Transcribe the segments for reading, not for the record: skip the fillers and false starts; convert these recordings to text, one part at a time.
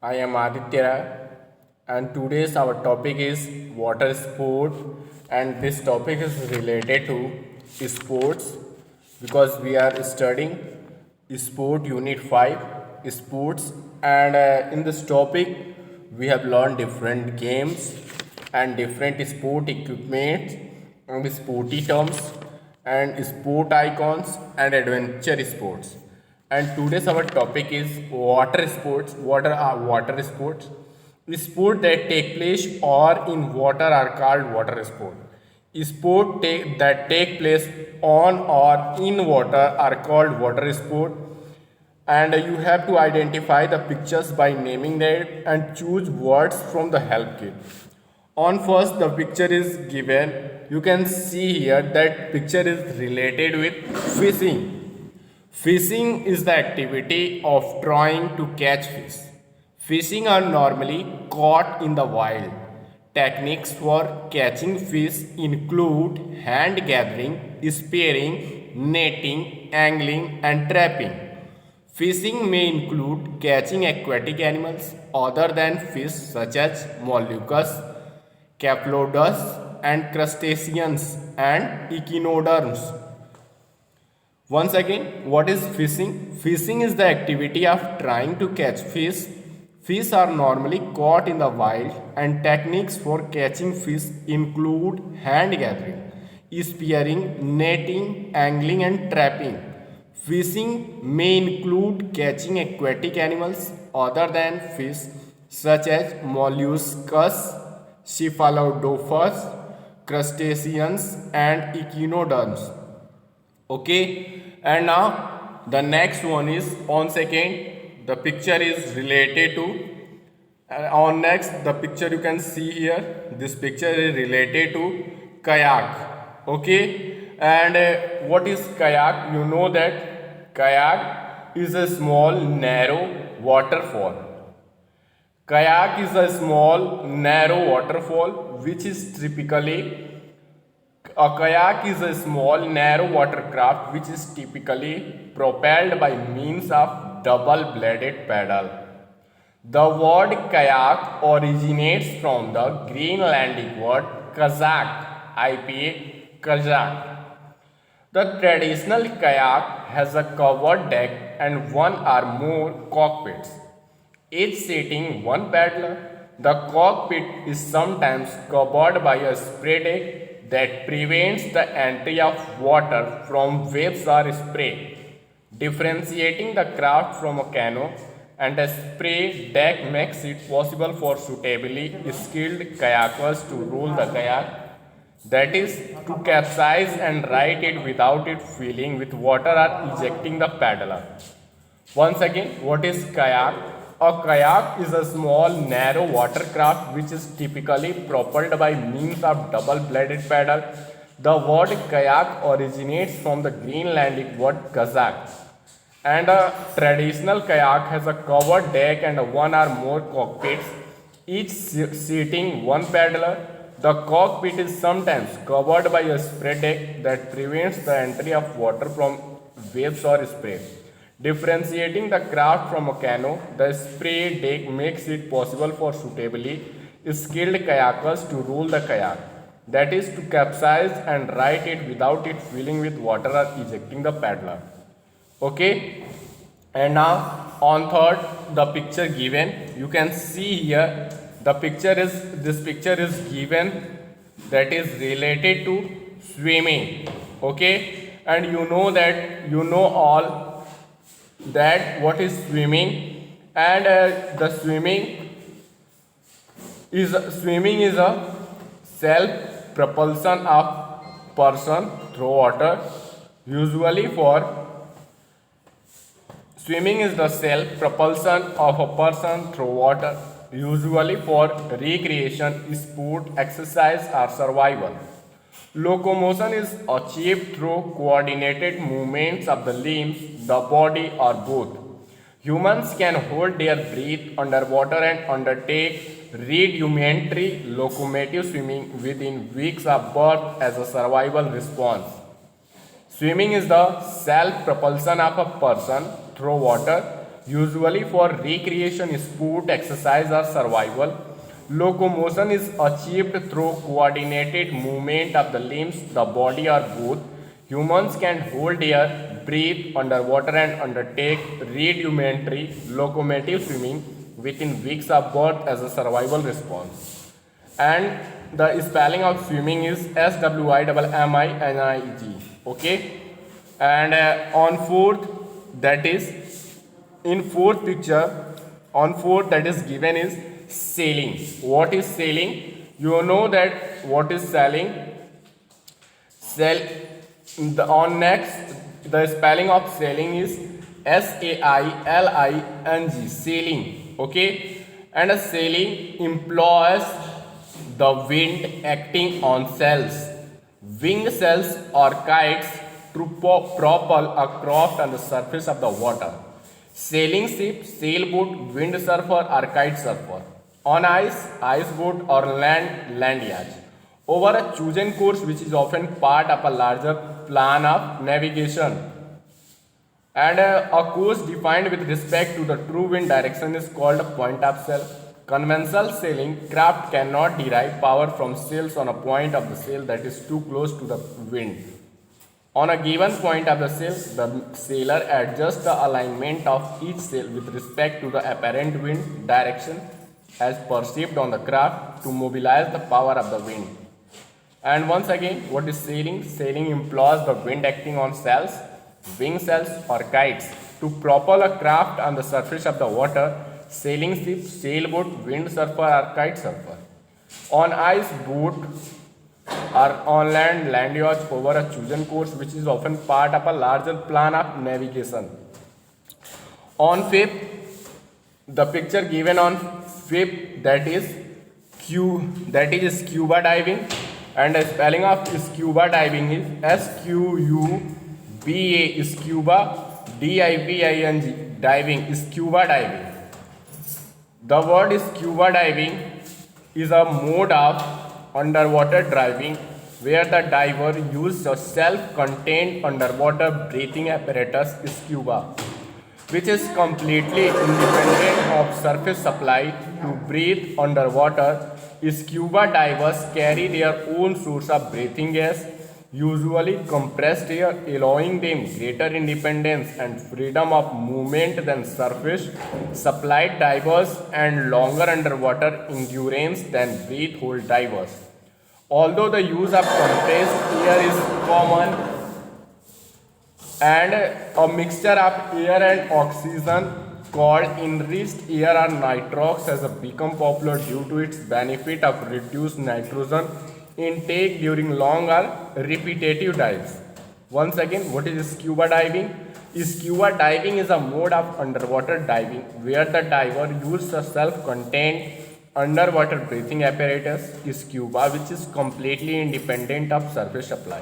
I am Aditya and today's our topic is water sport, and this topic is related to sports because we are studying sport unit 5 sports, and in this topic we have learned different games and different sport equipment and sporty terms and sport icons and adventure sports. And today's our topic is water sports. What are water sports? Sport that take place or in water are called water sport. That take place on or in water are called water sport. And you have to identify the pictures by naming them and choose words from the help kit. On first, the picture is given. You can see here that picture is related with fishing. Fishing is the activity of trying to catch fish. Fishing are normally caught in the wild. Techniques for catching fish include hand gathering, spearing, netting, angling, and trapping. Fishing may include catching aquatic animals other than fish such as mollusks, cephalopods, and crustaceans and echinoderms. Once again, what is fishing? Fishing is the activity of trying to catch fish. Fish are normally caught in the wild, and techniques for catching fish include hand gathering, spearing, netting, angling, and trapping. Fishing may include catching aquatic animals other than fish, such as mollusks, cephalopods, crustaceans, and echinoderms. Okay, and now the next one is on second. The picture is related to, and on next the picture you can see here. This picture is related to kayak. Okay, and what is kayak? You know that kayak is a small narrow waterfall. Kayak is a small narrow waterfall which is typically a kayak is a small, narrow watercraft which is typically propelled by means of double-bladed paddle. The word kayak originates from the Greenlandic word kazak, IPA, kazak. The traditional kayak has a covered deck and one or more cockpits, each seating one paddler. The cockpit is sometimes covered by a spray deck that prevents the entry of water from waves or spray. Differentiating the craft from a canoe and a spray deck makes it possible for suitably skilled kayakers to roll the kayak, that is, to capsize and ride it without it filling with water or ejecting the paddler. Once again, what is kayak? A kayak is a small, narrow watercraft which is typically propelled by means of double-bladed paddle. The word kayak originates from the Greenlandic word kazak. And a traditional kayak has a covered deck and one or more cockpits, each seating one paddler. The cockpit is sometimes covered by a spray deck that prevents the entry of water from waves or spray. Differentiating the craft from a canoe, the spray deck makes it possible for suitably skilled kayakers to roll the kayak, that is, to capsize and ride it without it filling with water or ejecting the paddler. Okay, and now on third, the picture given, you can see here the picture is, this picture is given that is related to swimming. Okay, and you know that, you know all that what is swimming, and the swimming is a self propulsion of person through water. Usually for swimming is the self propulsion of a person through water, usually for recreation, sport, exercise, or survival. Locomotion is achieved through coordinated movements of the limbs, the body, or both. Humans can hold their breath underwater and undertake rudimentary locomotive swimming within weeks of birth as a survival response. Swimming is the self propulsion of a person through water, usually for recreation, sport, exercise, or survival. Locomotion is achieved through coordinated movement of the limbs, the body, or both. Humans can hold air, breathe underwater, and undertake rudimentary locomotive swimming within weeks of birth as a survival response. And the spelling of swimming is SWIMMINIG. Okay, and on fourth, that is in fourth picture, on fourth that is given is sailing. What is sailing? You know that what is sailing? Sail. On next, the spelling of sailing is SAILING. Sailing. Okay, and a sailing employs the wind acting on sails, wing sails or kites to propel a craft on the surface of the water. Sailing ship, sailboat, windsurfer or kite surfer. On ice, iceboat or land yacht. Over a chosen course which is often part of a larger plan of navigation. And a course defined with respect to the true wind direction is called a point of sail. Conventional sailing craft cannot derive power from sails on a point of the sail that is too close to the wind. On a given point of the sail, the sailor adjusts the alignment of each sail with respect to the apparent wind direction as perceived on the craft to mobilize the power of the wind. And once again, what is sailing? Sailing employs the wind acting on sails, wing sails or kites to propel a craft on the surface of the water. Sailing ship, sailboat, windsurfer or kite surfer. On ice, boat or on land yacht over a chosen course which is often part of a larger plan of navigation. On fifth, the picture given on fifth, that is scuba diving, and the spelling of scuba diving is SQUBA, scuba, DIVING, diving, scuba diving. The word scuba diving is a mode of underwater diving where the diver uses a self-contained underwater breathing apparatus, scuba, which is completely independent of surface supply to breathe underwater. Scuba divers carry their own source of breathing gas, usually compressed air, allowing them greater independence and freedom of movement than surface supplied divers and longer underwater endurance than breath hold divers. Although the use of compressed air is common, and a mixture of air and oxygen called enriched air or nitrox has become popular due to its benefit of reduced nitrogen intake during long or repetitive dives. Once again, what is scuba diving? Scuba diving is a mode of underwater diving where the diver uses a self-contained underwater breathing apparatus, scuba, which is completely independent of surface supply.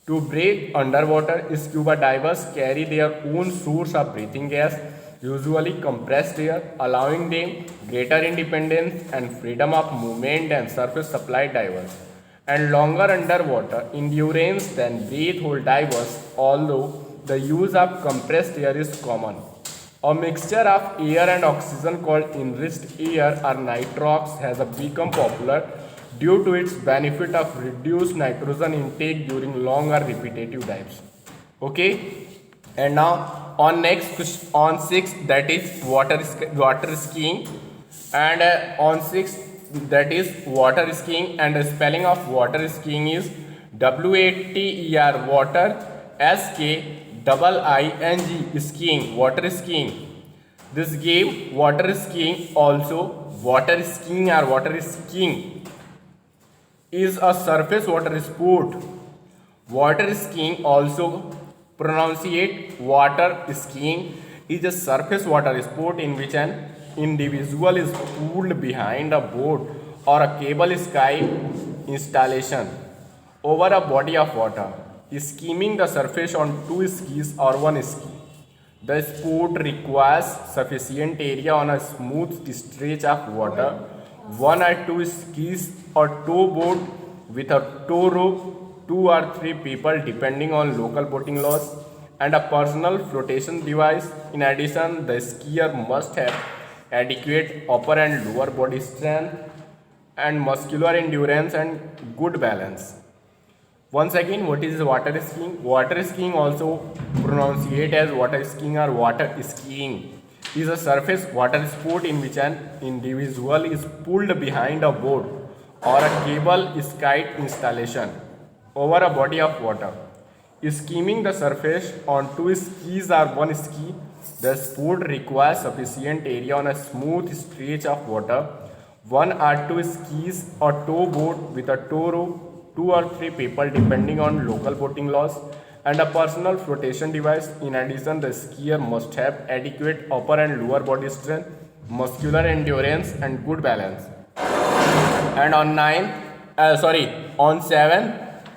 To breathe underwater, scuba divers carry their own source of breathing gas, usually compressed air, allowing them greater independence and freedom of movement than surface supply divers, and longer underwater endurance than breath hold divers, although the use of compressed air is common. A mixture of air and oxygen called enriched air or nitrox has become popular due to its benefit of reduced nitrogen intake during long or repetitive dives. Okay, and now on sixth, that is water skiing, and on sixth, that is water skiing, and the spelling of water skiing is WATER, water, SKIING, skiing, water skiing. This game water skiing, also water skiing or water skiing, is a surface water sport. Water skiing, also pronunciate water skiing, is a surface water sport in which an individual is pulled behind a boat or a cable sky installation over a body of water, skimming the surface on two skis or one ski. The sport requires sufficient area on a smooth stretch of water, one or two skis or towboat with a tow rope, 2 or 3 people depending on local boating laws, and a personal flotation device. In addition, the skier must have adequate upper and lower body strength and muscular endurance and good balance. Once again, what is water skiing? Water skiing, also pronunciated as water skiing or water skiing, is a surface water sport in which an individual is pulled behind a board or a cable kite installation over a body of water. Skimming the surface on two skis or one ski, the sport requires sufficient area on a smooth stretch of water. One or two skis or tow boat with a tow rope, two or three people depending on local boating laws, and a personal flotation device. In addition, the skier must have adequate upper and lower body strength, muscular endurance, and good balance. And on 7th,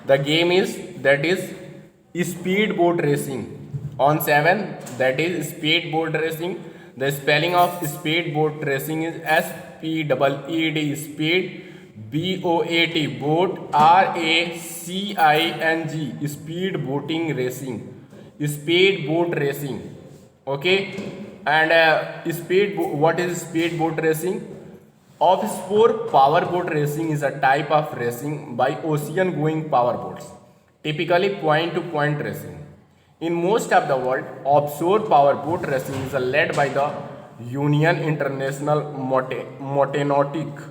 the game is speedboat racing. On 7th, that is speedboat racing. The spelling of speedboat racing is SPEED, speed, BOAT, boat, RACING, speed boating racing, speedboat racing. Okay, and what is speedboat racing? Offshore powerboat racing is a type of racing by ocean-going powerboats, typically point-to-point racing. In most of the world, offshore powerboat racing is led by the Union International Motenautic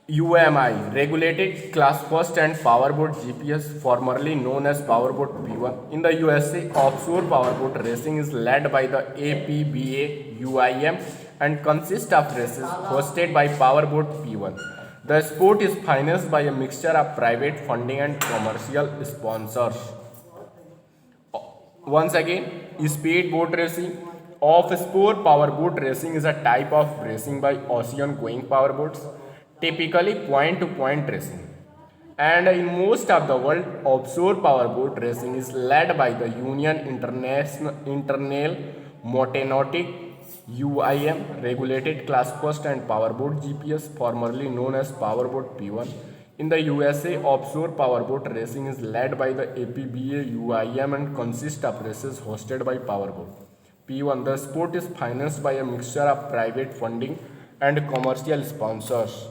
UMI, regulated class first and powerboat GPS, formerly known as powerboat P1. In the USA, offshore powerboat racing is led by the APBA UIM and consists of races hosted by powerboat P1. The sport is financed by a mixture of private funding and commercial sponsors. Once again, speedboat racing. Offshore powerboat racing is a type of racing by ocean-going powerboats, typically point-to-point racing. And in most of the world, offshore powerboat racing is led by the Union International Motenautic UIM, regulated class first and powerboat GPS, formerly known as powerboat P1. In the USA, offshore powerboat racing is led by the APBA UIM and consists of races hosted by powerboat P1. The sport is financed by a mixture of private funding and commercial sponsors.